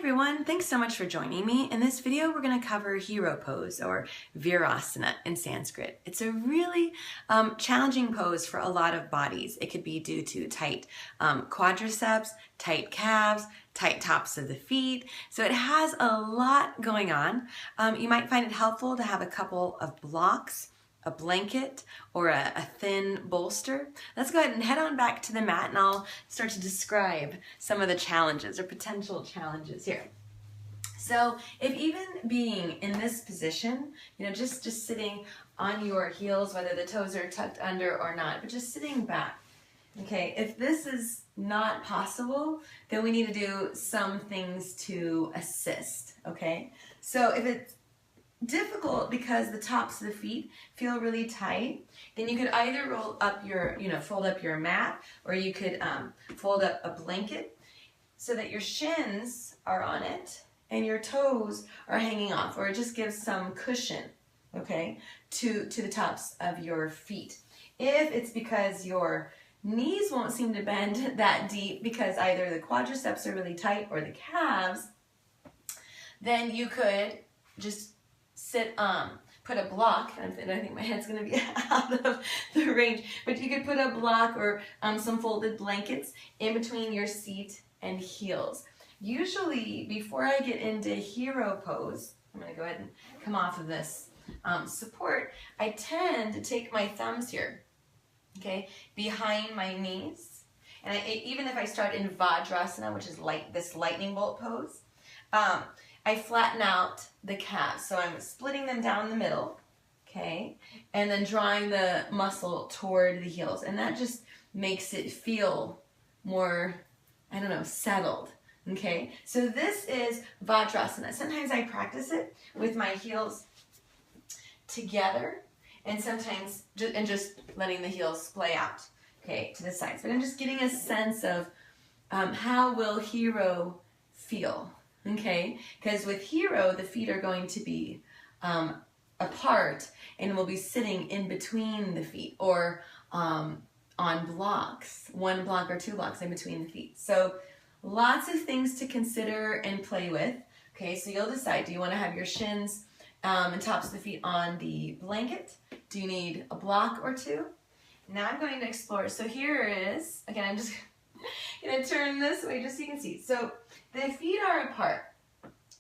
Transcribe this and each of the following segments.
everyone, thanks so much for joining me. In this video, we're going to cover hero pose or Virasana in Sanskrit. It's a really challenging pose for a lot of bodies. It could be due to tight quadriceps, tight calves, tight tops of the feet. So it has a lot going on. You might find it helpful to have a couple of blocks, a blanket, or a thin bolster. Let's go ahead and head on back to the mat and I'll start to describe some of the challenges or potential challenges here. So if even being in this position, just sitting on your heels, whether the toes are tucked under or not, but just sitting back, okay, if this is not possible, then we need to do some things to assist, okay? So if it's difficult because the tops of the feet feel really tight, then you could either roll up your, fold up your mat, or you could fold up a blanket so that your shins are on it and your toes are hanging off, or it just gives some cushion, okay, to the tops of your feet. If it's because your knees won't seem to bend that deep because either the quadriceps are really tight or the calves, then you could just sit, put a block, and I think my head's going to be out of the range, but you could put a block or some folded blankets in between your seat and heels. Usually, before I get into hero pose, I'm going to go ahead and come off of this support, I tend to take my thumbs here, okay, behind my knees, and even if I start in Vajrasana, which is like this lightning bolt pose, I flatten out the calves. So I'm splitting them down the middle, okay, and then drawing the muscle toward the heels. And that just makes it feel more, settled, okay? So this is Vajrasana. Sometimes I practice it with my heels together, and sometimes just letting the heels splay out, okay, to the sides. But I'm just getting a sense of how will hero feel. Okay, because with hero, the feet are going to be apart and will be sitting in between the feet, or on blocks, one block or two blocks in between the feet. So lots of things to consider and play with. Okay, so you'll decide, do you want to have your shins and tops of the feet on the blanket? Do you need a block or two? Now I'm going to explore. So here is, again, I'm just going to turn this way just so you can see. So the feet are apart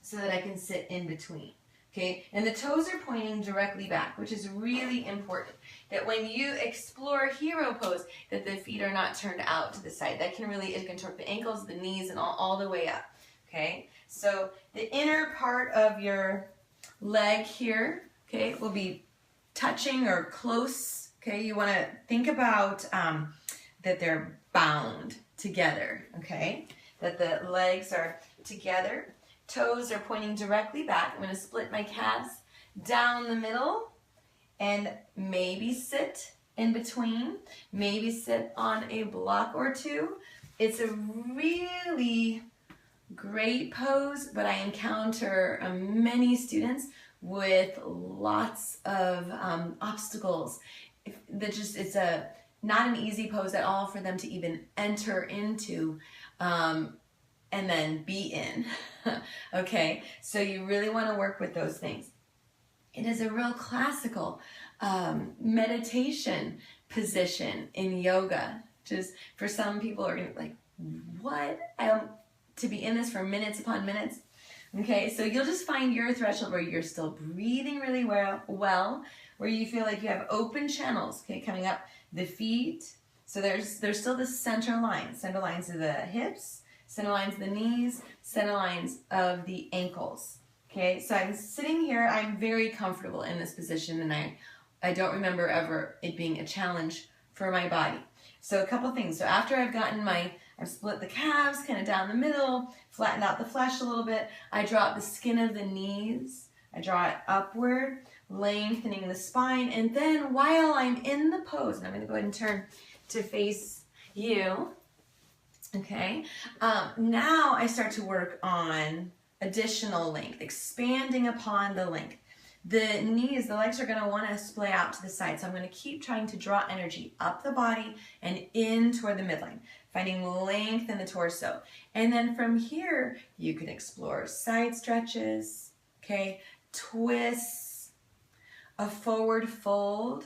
so that I can sit in between, okay? And the toes are pointing directly back, which is really important. That when you explore hero pose, that the feet are not turned out to the side. That can really, it can torque the ankles, the knees, and all the way up, okay? So the inner part of your leg here, okay, will be touching or close, okay? You want to think about that they're bound together, okay? That the legs are together, toes are pointing directly back. I'm going to split my calves down the middle and maybe sit in between, maybe sit on a block or two. It's a really great pose, but I encounter many students with lots of obstacles. It's not an easy pose at all for them to even enter into and then be in. Okay, so you really want to work with those things. It is a real classical meditation position in yoga. Just for some people are going to be like, what? To be in this for minutes upon minutes. Okay, so you'll just find your threshold where you're still breathing really well, where you feel like you have open channels, okay, coming up the feet. So there's still the center lines of the hips, center lines of the knees, center lines of the ankles. Okay, so I'm sitting here, I'm very comfortable in this position, and I don't remember ever it being a challenge for my body. So a couple things. So after I've split the calves kind of down the middle, flattened out the flesh a little bit, I drop the skin of the knees, I draw it upward, lengthening the spine, and then while I'm in the pose, and I'm going to go ahead and turn to face you, okay, now I start to work on additional length, expanding upon the length. The knees, the legs are going to want to splay out to the side, so I'm going to keep trying to draw energy up the body and in toward the midline. If finding length in the torso. And then from here, you can explore side stretches, okay, twists, a forward fold.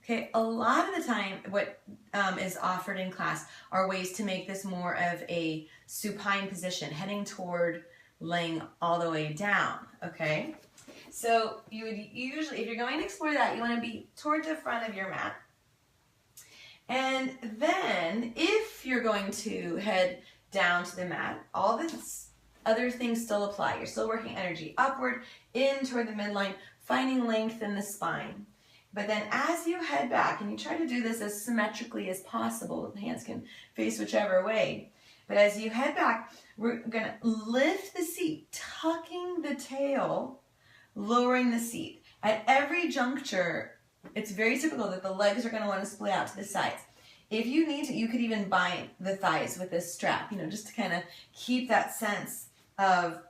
Okay, a lot of the time what is offered in class are ways to make this more of a supine position, heading toward laying all the way down, okay? So you would usually, if you're going to explore that, you want to be toward the front of your mat. And then if you're going to head down to the mat, all the other things still apply. You're still working energy upward, in toward the midline, finding length in the spine. But then as you head back, and you try to do this as symmetrically as possible, the hands can face whichever way. But as you head back, we're going to lift the seat, tucking the tail, lowering the seat. At every juncture, it's very typical that the legs are going to want to split out to the sides. If you need to, you could even bind the thighs with this strap, just to kind of keep that sense of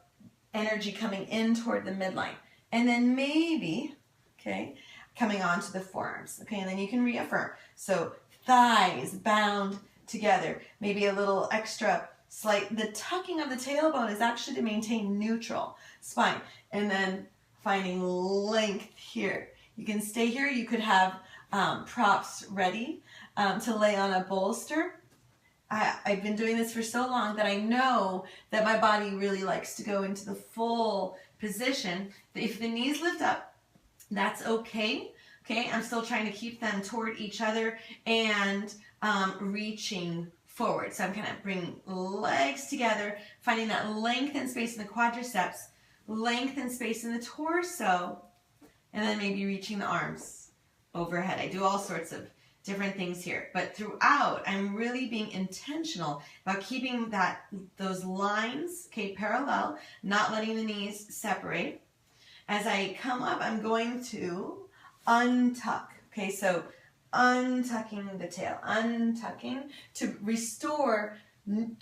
energy coming in toward the midline. And then maybe, okay, coming onto the forearms, okay, and then you can reaffirm. So thighs bound together, maybe a little extra slight, the tucking of the tailbone is actually to maintain neutral spine, and then finding length here. You can stay here, you could have props ready to lay on a bolster. I've been doing this for so long that I know that my body really likes to go into the full position. If the knees lift up, that's okay. Okay, I'm still trying to keep them toward each other and reaching forward. So I'm kind of bringing legs together, finding that length and space in the quadriceps, length and space in the torso, and then maybe reaching the arms overhead. I do all sorts of different things here, but throughout I'm really being intentional about keeping those lines, okay, parallel, not letting the knees separate. As I come up, I'm going to untuck. Okay, so untucking the tail, untucking to restore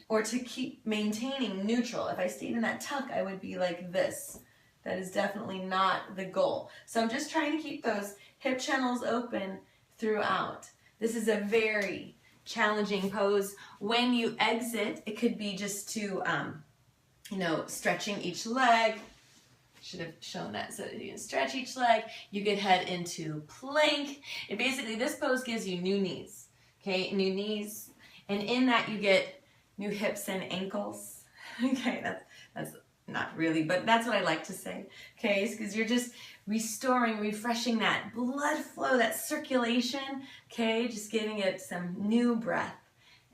or to keep maintaining neutral. If I stayed in that tuck, I would be like this. That is definitely not the goal. So I'm just trying to keep those hip channels open throughout. This is a very challenging pose. When you exit, it could be just to, stretching each leg. Should have shown that so that you can stretch each leg. You could head into plank. And basically this pose gives you new knees, okay, new knees. And in that you get new hips and ankles. Okay, that's not really, but that's what I like to say, okay, because you're just restoring, refreshing that blood flow, that circulation, okay, just giving it some new breath.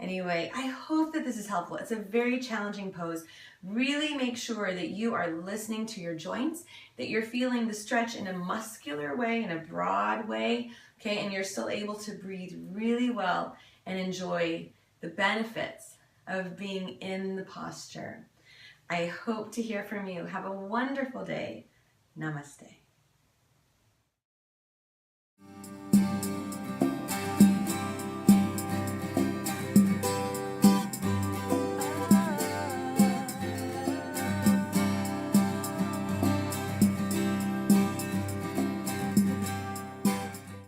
Anyway, I hope that this is helpful. It's a very challenging pose. Really make sure that you are listening to your joints, that you're feeling the stretch in a muscular way, in a broad way, okay, and you're still able to breathe really well and enjoy the benefits of being in the posture. I hope to hear from you. Have a wonderful day. Namaste.